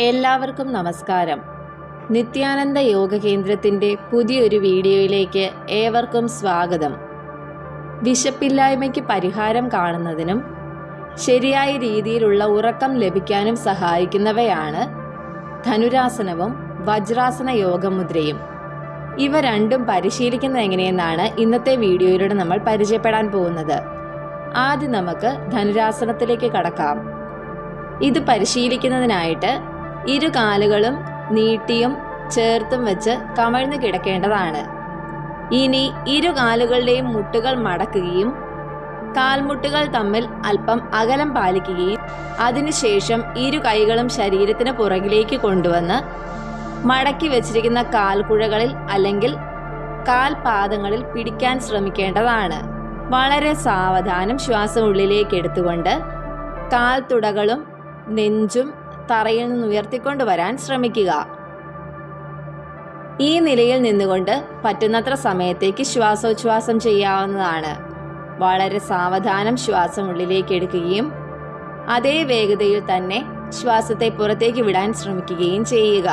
എല്ലാവർക്കും നമസ്കാരം. നിത്യാനന്ദ യോഗ കേന്ദ്രത്തിൻ്റെ പുതിയൊരു വീഡിയോയിലേക്ക് ഏവർക്കും സ്വാഗതം. വിശപ്പില്ലായ്മയ്ക്ക് പരിഹാരം കാണുന്നതിനും ശരിയായ രീതിയിലുള്ള ഉറക്കം ലഭിക്കാനും സഹായിക്കുന്നവയാണ് ധനുരാസനവും വജ്രാസന യോഗമുദ്രയും. ഇവ രണ്ടും പരിശീലിക്കുന്നത് എങ്ങനെയെന്നാണ് ഇന്നത്തെ വീഡിയോയിലൂടെ നമ്മൾ പരിചയപ്പെടാൻ പോകുന്നത്. ആദ്യം നമുക്ക് ധനുരാസനത്തിലേക്ക് കടക്കാം. ഇത് പരിശീലിക്കുന്നതിനായിട്ട് ഇരു കാലുകളും നീട്ടിയും ചേർത്തും വെച്ച് കമഴ്ന്നു കിടക്കേണ്ടതാണ്. ഇനി ഇരു കാലുകളുടെയും മുട്ടുകൾ മടക്കുകയും കാൽമുട്ടുകൾ തമ്മിൽ അല്പം അകലം പാലിക്കുകയും അതിനുശേഷം ഇരു കൈകളും ശരീരത്തിന് പുറകിലേക്ക് കൊണ്ടുവന്ന് മടക്കി വെച്ചിരിക്കുന്ന കാൽക്കുഴകളിൽ അല്ലെങ്കിൽ കാൽപാദങ്ങളിൽ പിടിക്കാൻ ശ്രമിക്കേണ്ടതാണ്. വളരെ സാവധാനം ശ്വാസം ഉള്ളിലേക്ക് എടുത്തുകൊണ്ട് കാൽത്തുടകളും നെഞ്ചും തറയിൽ നിന്ന് ഉയർത്തിക്കൊണ്ടുവരാൻ ശ്രമിക്കുക. ഈ നിലയിൽ നിന്നുകൊണ്ട് പറ്റുന്നത്ര സമയത്തേക്ക് ശ്വാസോച്ഛ്വാസം ചെയ്യാവുന്നതാണ്. വളരെ സാവധാനം ശ്വാസം ഉള്ളിലേക്ക് എടുക്കുകയും അതേ വേഗതയിൽ തന്നെ ശ്വാസത്തെ പുറത്തേക്ക് വിടാൻ ശ്രമിക്കുകയും ചെയ്യുക.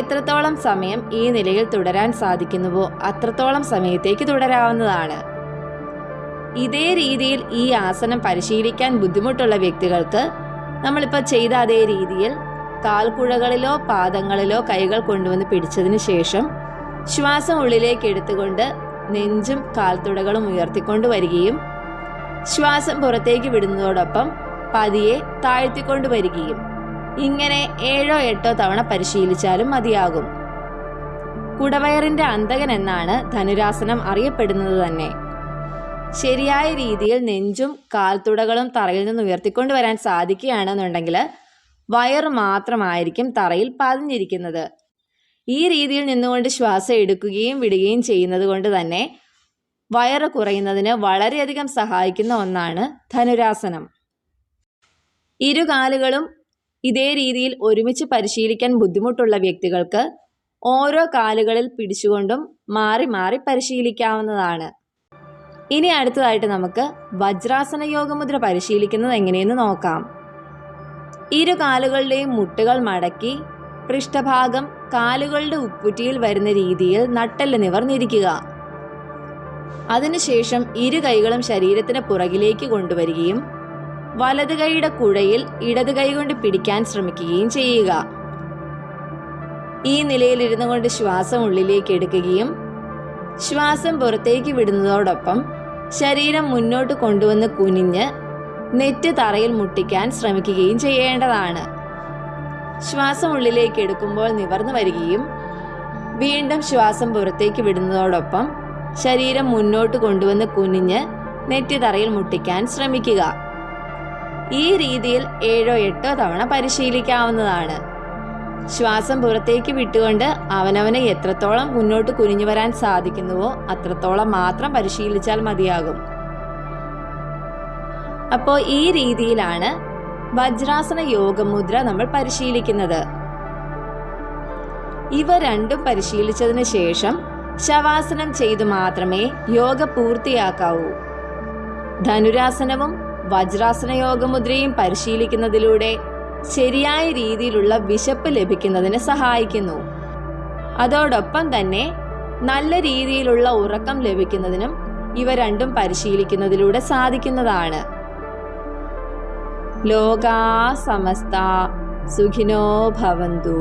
എത്രത്തോളം സമയം ഈ നിലയിൽ തുടരാൻ സാധിക്കുന്നുവോ അത്രത്തോളം സമയത്തേക്ക് തുടരാവുന്നതാണ്. ഇതേ രീതിയിൽ ഈ ആസനം പരിശീലിക്കാൻ ബുദ്ധിമുട്ടുള്ള വ്യക്തികൾക്ക് നമ്മളിപ്പോൾ ചെയ്ത അതേ രീതിയിൽ കാൽക്കുഴകളിലോ പാദങ്ങളിലോ കൈകൾ കൊണ്ടുവന്ന് പിടിച്ചതിന് ശേഷം ശ്വാസം ഉള്ളിലേക്ക് എടുത്തുകൊണ്ട് നെഞ്ചും കാൽത്തുടകളും ഉയർത്തിക്കൊണ്ട് വരികയും ശ്വാസം പുറത്തേക്ക് വിടുന്നതോടൊപ്പം പതിയെ താഴ്ത്തിക്കൊണ്ട് വരികയും ഇങ്ങനെ 7-8 തവണ പരിശീലിച്ചാലും മതിയാകും. കുടവയറിന്റെ അന്തകൻ എന്നാണ് ധനുരാസനം അറിയപ്പെടുന്നത് തന്നെ. ശരിയായ രീതിയിൽ നെഞ്ചും കാൽത്തുടകളും തറയിൽ നിന്ന് ഉയർത്തിക്കൊണ്ടുവരാൻ സാധിക്കുകയാണെന്നുണ്ടെങ്കിൽ വയറ് മാത്രമായിരിക്കും തറയിൽ പതിഞ്ഞിരിക്കുന്നത്. ഈ രീതിയിൽ നിന്നുകൊണ്ട് ശ്വാസം എടുക്കുകയും വിടുകയും ചെയ്യുന്നത് കൊണ്ട് തന്നെ വയറ് കുറയുന്നതിന് വളരെയധികം സഹായിക്കുന്ന ഒന്നാണ് ധനുരാസനം. ഇരു കാലുകളും ഇതേ രീതിയിൽ ഒരുമിച്ച് പരിശീലിക്കാൻ ബുദ്ധിമുട്ടുള്ള വ്യക്തികൾക്ക് ഓരോ കാലുകളിൽ പിടിച്ചുകൊണ്ടും മാറി മാറി പരിശീലിക്കാവുന്നതാണ്. ഇനി അടുത്തതായിട്ട് നമുക്ക് വജ്രാസന യോഗമുദ്ര പരിശീലിക്കുന്നത് എങ്ങനെയെന്ന് നോക്കാം. ഇരു കാലുകളുടെയും മുട്ടുകൾ മടക്കി പൃഷ്ഠഭാഗം കാലുകളുടെ ഉപ്പുറ്റിയിൽ വരുന്ന രീതിയിൽ നട്ടെല്ല് നിവർന്നിരിക്കുക. അതിനുശേഷം ഇരു കൈകളും ശരീരത്തിന് പുറകിലേക്ക് കൊണ്ടുവരികയും വലത് കൈയുടെ കുഴയിൽ ഇടത് കൈ കൊണ്ട് പിടിക്കാൻ ശ്രമിക്കുകയും ചെയ്യുക. ഈ നിലയിൽ ഇരുന്നു കൊണ്ട് ശ്വാസം ഉള്ളിലേക്ക് എടുക്കുകയും ശ്വാസം പുറത്തേക്ക് വിടുന്നതോടൊപ്പം ശരീരം മുന്നോട്ട് കൊണ്ടുവന്ന് കുനിഞ്ഞ് നെറ്റ് തറയിൽ മുട്ടിക്കാൻ ശ്രമിക്കുകയും ചെയ്യേണ്ടതാണ്. ശ്വാസം ഉള്ളിലേക്ക് എടുക്കുമ്പോൾ നിവർന്നു വരികയും വീണ്ടും ശ്വാസം പുറത്തേക്ക് വിടുന്നതോടൊപ്പം ശരീരം മുന്നോട്ട് കൊണ്ടുവന്ന് കുനിഞ്ഞ് നെറ്റ് തറയിൽ മുട്ടിക്കാൻ ശ്രമിക്കുക. ഈ രീതിയിൽ 7-8 തവണ പരിശീലിക്കാവുന്നതാണ്. ശ്വാസം പുറത്തേക്ക് വിട്ടുകൊണ്ട് അവനവനെ എത്രത്തോളം മുന്നോട്ട് കുനിഞ്ഞു വരാൻ സാധിക്കുന്നുവോ അത്രത്തോളം മാത്രം പരിശീലിച്ചാൽ മതിയാകും. അപ്പോൾ ഈ രീതിയിലാണ് വജ്രാസന യോഗമുദ്ര നമ്മൾ പരിശീലിക്കുന്നത്. ഇവ രണ്ടും പരിശീലിച്ചതിന് ശേഷം ശവാസനം ചെയ്തു മാത്രമേ യോഗ പൂർത്തിയാക്കാവൂ. ധനുരാസനവും വജ്രാസന യോഗമുദ്രയും പരിശീലിക്കുന്നതിലൂടെ ശരിയായ രീതിയിലുള്ള വിശപ്പ് ലഭിക്കുന്നതിന് സഹായിക്കുന്നു. അതോടൊപ്പം തന്നെ നല്ല രീതിയിലുള്ള ഉറക്കം ലഭിക്കുന്നതിനും ഇവ രണ്ടും പരിശീലിക്കുന്നതിലൂടെ സാധിക്കുന്നതാണ്. ലോകാ സമസ്ത സുഖിനോ ഭവന്തു.